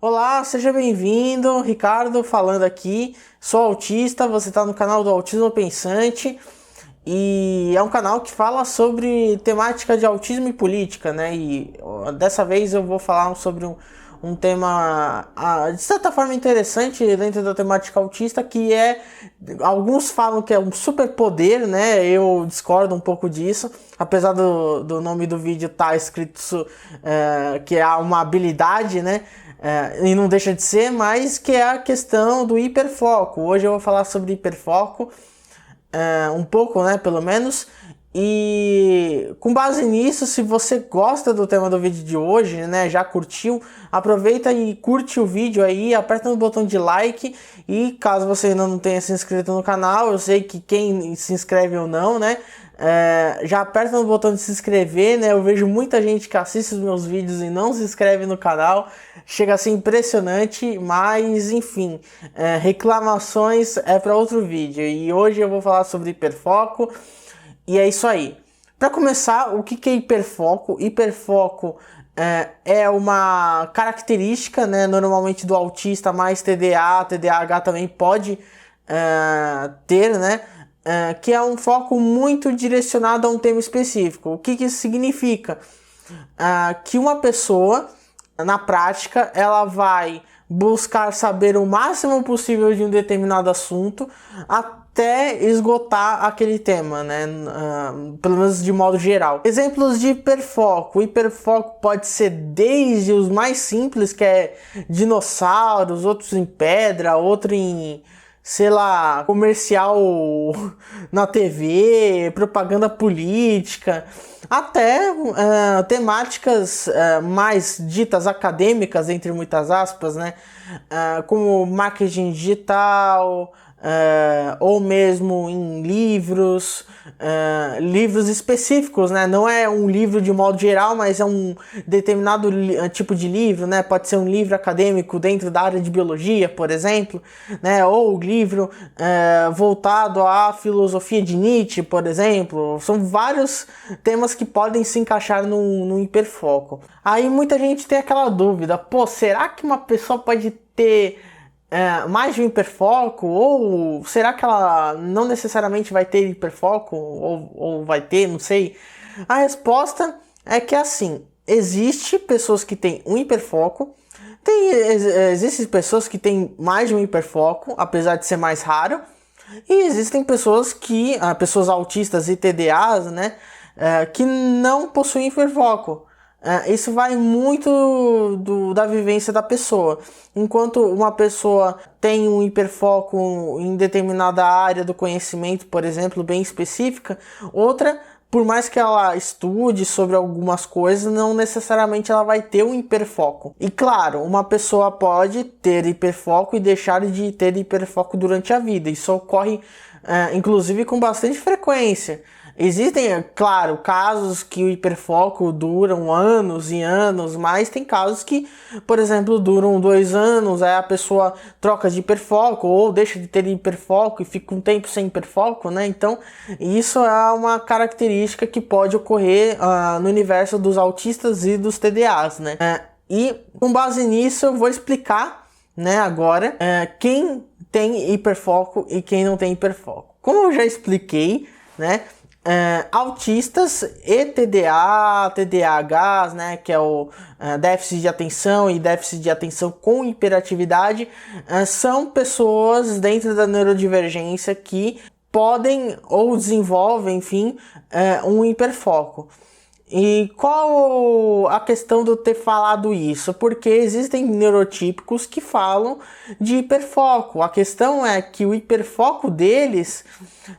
Olá, seja bem-vindo, Ricardo falando aqui, sou autista, você está no canal do Autismo Pensante e é um canal que fala sobre temática de autismo e política, né? E dessa vez eu vou falar sobre um tema de certa forma interessante dentro da temática autista, que é, alguns falam que é um superpoder, né? Eu discordo um pouco disso, apesar do nome do vídeo estar escrito que é uma habilidade, né? E não deixa de ser, mas que é a questão do hiperfoco. Hoje eu vou falar sobre hiperfoco, um pouco, né, pelo menos. E com base nisso, se você gosta do tema do vídeo de hoje, né, já curtiu, aproveita e curte o vídeo aí, aperta no botão de like. E caso você ainda não tenha se inscrito no canal, eu sei que quem se inscreve ou não, né, já aperta no botão de se inscrever, né? Eu vejo muita gente que assiste os meus vídeos e não se inscreve no canal, chega a ser impressionante, mas enfim, reclamações é para outro vídeo. E hoje eu vou falar sobre hiperfoco e é isso aí. Para começar, o que é hiperfoco? Hiperfoco é uma característica, né, normalmente do autista, mais TDA, TDAH também pode ter, né? Que é um foco muito direcionado a um tema específico. O que isso significa? Que uma pessoa, na prática, ela vai buscar saber o máximo possível de um determinado assunto até esgotar aquele tema, né? Pelo menos de modo geral. Exemplos de hiperfoco. O hiperfoco pode ser desde os mais simples, que é dinossauros, outros em pedra, outro em, sei lá, comercial na TV, propaganda política, até temáticas mais ditas acadêmicas, entre muitas aspas, né? Como marketing digital, ou mesmo em livros específicos, né? Não é um livro de modo geral, mas é um determinado tipo de livro, né? Pode ser um livro acadêmico dentro da área de biologia, por exemplo, né? Ou livro voltado à filosofia de Nietzsche, por exemplo. São vários temas que podem se encaixar no hiperfoco. Aí muita gente tem aquela dúvida: pô, será que uma pessoa pode ter mais de um hiperfoco? Ou será que ela não necessariamente vai ter hiperfoco? Ou vai ter, não sei. A resposta é que assim, existe pessoas que têm um hiperfoco, existem pessoas que têm mais de um hiperfoco, apesar de ser mais raro, e existem pessoas pessoas autistas e TDAs, né, que não possuem hiperfoco. Isso vai muito da vivência da pessoa. Enquanto uma pessoa tem um hiperfoco em determinada área do conhecimento, por exemplo, bem específica, outra, por mais que ela estude sobre algumas coisas, não necessariamente ela vai ter um hiperfoco. E claro, uma pessoa pode ter hiperfoco e deixar de ter hiperfoco durante a vida. Isso ocorre, inclusive, com bastante frequência. Existem, claro, casos que o hiperfoco duram anos e anos, mas tem casos que, por exemplo, duram 2 anos, aí a pessoa troca de hiperfoco ou deixa de ter hiperfoco e fica um tempo sem hiperfoco, né? Então, isso é uma característica que pode ocorrer no universo dos autistas e dos TDAs, né? E com base nisso eu vou explicar, né, agora, quem tem hiperfoco e quem não tem hiperfoco. Como eu já expliquei, né, autistas e TDA, TDAHs, né, que é o déficit de atenção e déficit de atenção com hiperatividade, são pessoas dentro da neurodivergência que podem ou desenvolvem, enfim, um hiperfoco. E qual a questão de eu ter falado isso? Porque existem neurotípicos que falam de hiperfoco. A questão é que o hiperfoco deles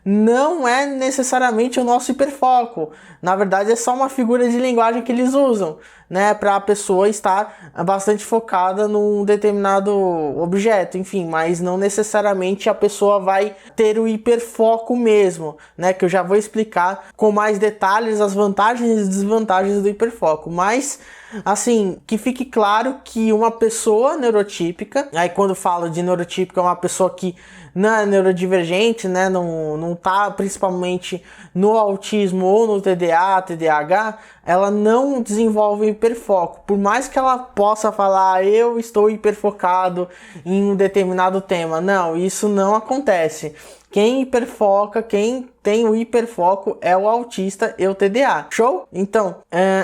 não é necessariamente o nosso hiperfoco. Na verdade, é só uma figura de linguagem que eles usam, né, para a pessoa estar bastante focada num determinado objeto, enfim, mas não necessariamente a pessoa vai ter o hiperfoco mesmo, né, que eu já vou explicar com mais detalhes as vantagens e desvantagens do hiperfoco. Mas assim, que fique claro que uma pessoa neurotípica, aí quando falo de neurotípica, é uma pessoa que não é neurodivergente, né, não tá principalmente no autismo ou no TDA, TDAH, ela não desenvolve hiperfoco. Por mais que ela possa falar, eu estou hiperfocado em um determinado tema. Não, isso não acontece. Quem hiperfoca, quem tem o hiperfoco é o autista e o TDA. Show? Então,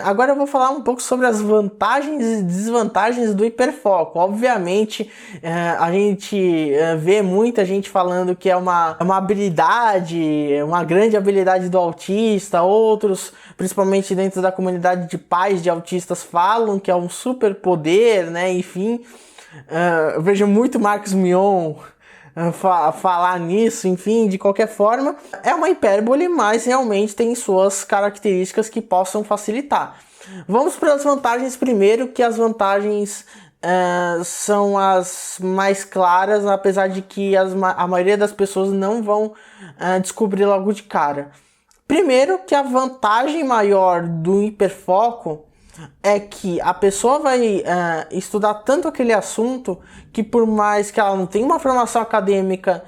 agora eu vou falar um pouco sobre as vantagens e desvantagens do hiperfoco. Obviamente, a gente vê muita gente falando que é uma habilidade, uma grande habilidade do autista. Outros, principalmente dentro da comunidade de pais de autistas, falam que é um superpoder, né? Enfim, eu vejo muito Marcos Mion falar nisso, enfim, de qualquer forma, é uma hipérbole, mas realmente tem suas características que possam facilitar. Vamos para as vantagens primeiro, que as vantagens são as mais claras, apesar de que a maioria das pessoas não vão descobrir logo de cara. Primeiro, que a vantagem maior do hiperfoco é que a pessoa vai estudar tanto aquele assunto que, por mais que ela não tenha uma formação acadêmica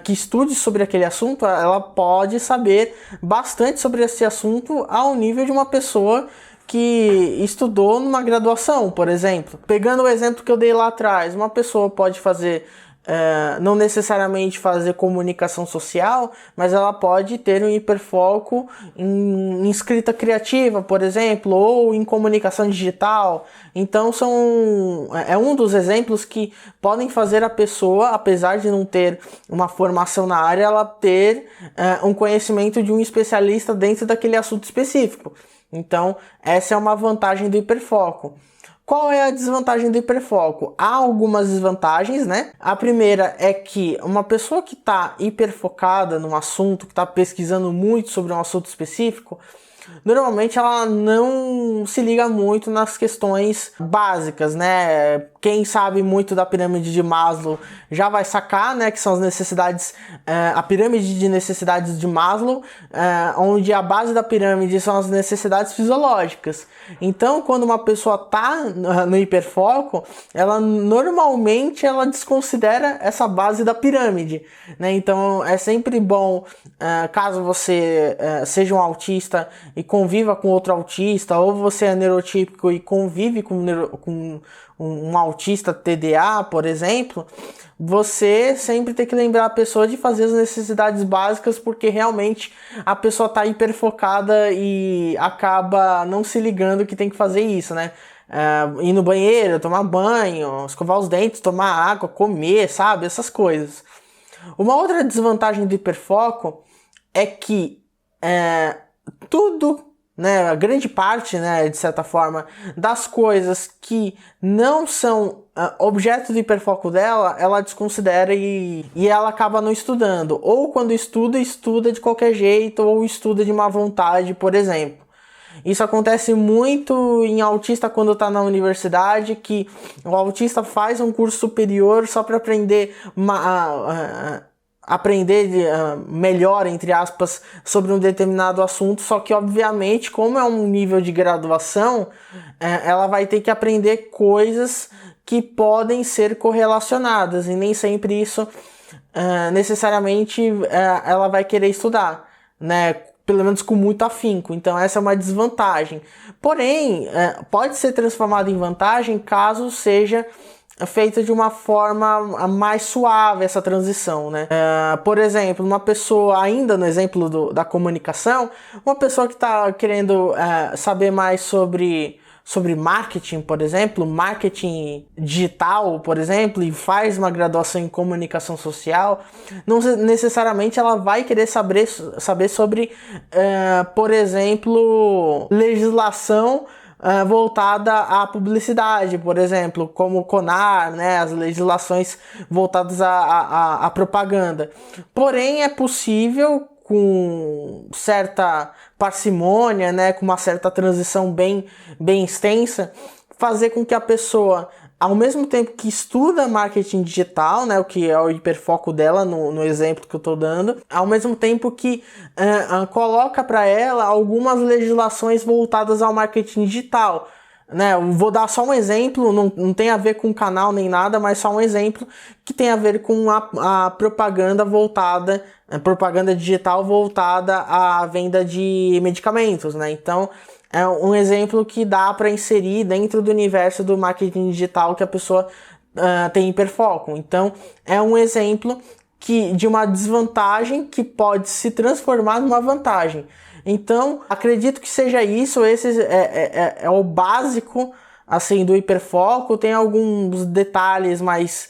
que estude sobre aquele assunto, ela pode saber bastante sobre esse assunto ao nível de uma pessoa que estudou numa graduação, por exemplo. Pegando o exemplo que eu dei lá atrás, uma pessoa pode fazer não necessariamente fazer comunicação social, mas ela pode ter um hiperfoco em escrita criativa, por exemplo, ou em comunicação digital. Então é um dos exemplos que podem fazer a pessoa, apesar de não ter uma formação na área, ela ter um conhecimento de um especialista dentro daquele assunto específico. Então, essa é uma vantagem do hiperfoco. Qual é a desvantagem do hiperfoco? Há algumas desvantagens, né? A primeira é que uma pessoa que está hiperfocada num assunto, que está pesquisando muito sobre um assunto específico, normalmente ela não se liga muito nas questões básicas, né? Quem sabe muito da pirâmide de Maslow já vai sacar, né, que são as necessidades, a pirâmide de necessidades de Maslow, onde a base da pirâmide são as necessidades fisiológicas. Então, quando uma pessoa tá no hiperfoco, ela normalmente desconsidera essa base da pirâmide, né? Então, é sempre bom, caso você seja um autista e conviva com outro autista, ou você é neurotípico e convive com um autista TDA, por exemplo, você sempre tem que lembrar a pessoa de fazer as necessidades básicas, porque realmente a pessoa está hiperfocada e acaba não se ligando que tem que fazer isso, né? Ir no banheiro, tomar banho, escovar os dentes, tomar água, comer, sabe? Essas coisas. Uma outra desvantagem do hiperfoco é que tudo, né, a grande parte, né, de certa forma, das coisas que não são objeto do hiperfoco dela, ela desconsidera e ela acaba não estudando. Ou quando estuda de qualquer jeito, ou estuda de má vontade, por exemplo. Isso acontece muito em autista quando está na universidade, que o autista faz um curso superior só para aprender melhor, entre aspas, sobre um determinado assunto, só que obviamente, como é um nível de graduação, ela vai ter que aprender coisas que podem ser correlacionadas, e nem sempre isso necessariamente ela vai querer estudar, né? Pelo menos com muito afinco. Então essa é uma desvantagem. Porém, pode ser transformado em vantagem caso seja feita de uma forma mais suave essa transição, né? Por exemplo, uma pessoa, ainda no exemplo da comunicação, uma pessoa que está querendo saber mais sobre marketing, por exemplo, marketing digital, por exemplo, e faz uma graduação em comunicação social, não necessariamente ela vai querer saber sobre, por exemplo, legislação voltada à publicidade, por exemplo, como o CONAR, né, as legislações voltadas à propaganda. Porém, é possível, com certa parcimônia, né, com uma certa transição bem extensa, fazer com que a pessoa, ao mesmo tempo que estuda marketing digital, né, o que é o hiperfoco dela no exemplo que eu estou dando, ao mesmo tempo que coloca para ela algumas legislações voltadas ao marketing digital. né? Eu vou dar só um exemplo, não tem a ver com o canal nem nada, mas só um exemplo que tem a ver com a propaganda voltada, a propaganda digital voltada à venda de medicamentos, né? Então, é um exemplo que dá para inserir dentro do universo do marketing digital que a pessoa tem hiperfoco. Então, é um exemplo de uma desvantagem que pode se transformar numa vantagem. Então, acredito que seja isso. Esse é o básico assim do hiperfoco. Tem alguns detalhes, mas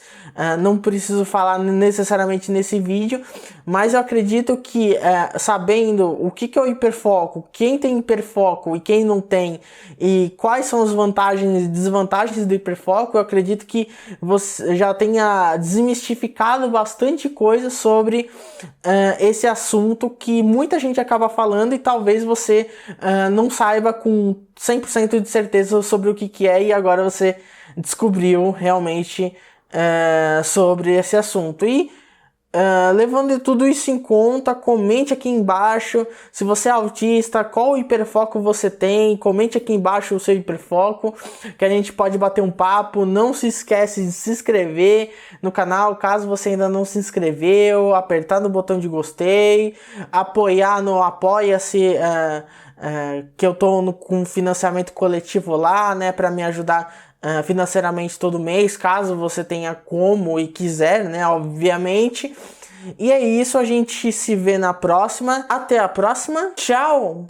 não preciso falar necessariamente nesse vídeo. Mas eu acredito que sabendo o que é o hiperfoco, quem tem hiperfoco e quem não tem, e quais são as vantagens e desvantagens do hiperfoco, eu acredito que você já tenha desmistificado bastante coisa sobre esse assunto que muita gente acaba falando e talvez você não saiba com 100% de certeza sobre o que é, e agora você descobriu realmente sobre esse assunto. E levando tudo isso em conta, comente aqui embaixo se você é autista, qual hiperfoco você tem, comente aqui embaixo o seu hiperfoco, que a gente pode bater um papo. Não se esquece de se inscrever no canal, caso você ainda não se inscreveu, apertar no botão de gostei, apoiar no Apoia-se, que eu tô com financiamento coletivo lá, né, para me ajudar financeiramente todo mês, caso você tenha como e quiser, né, obviamente. E é isso, a gente se vê na próxima. Até a próxima. Tchau!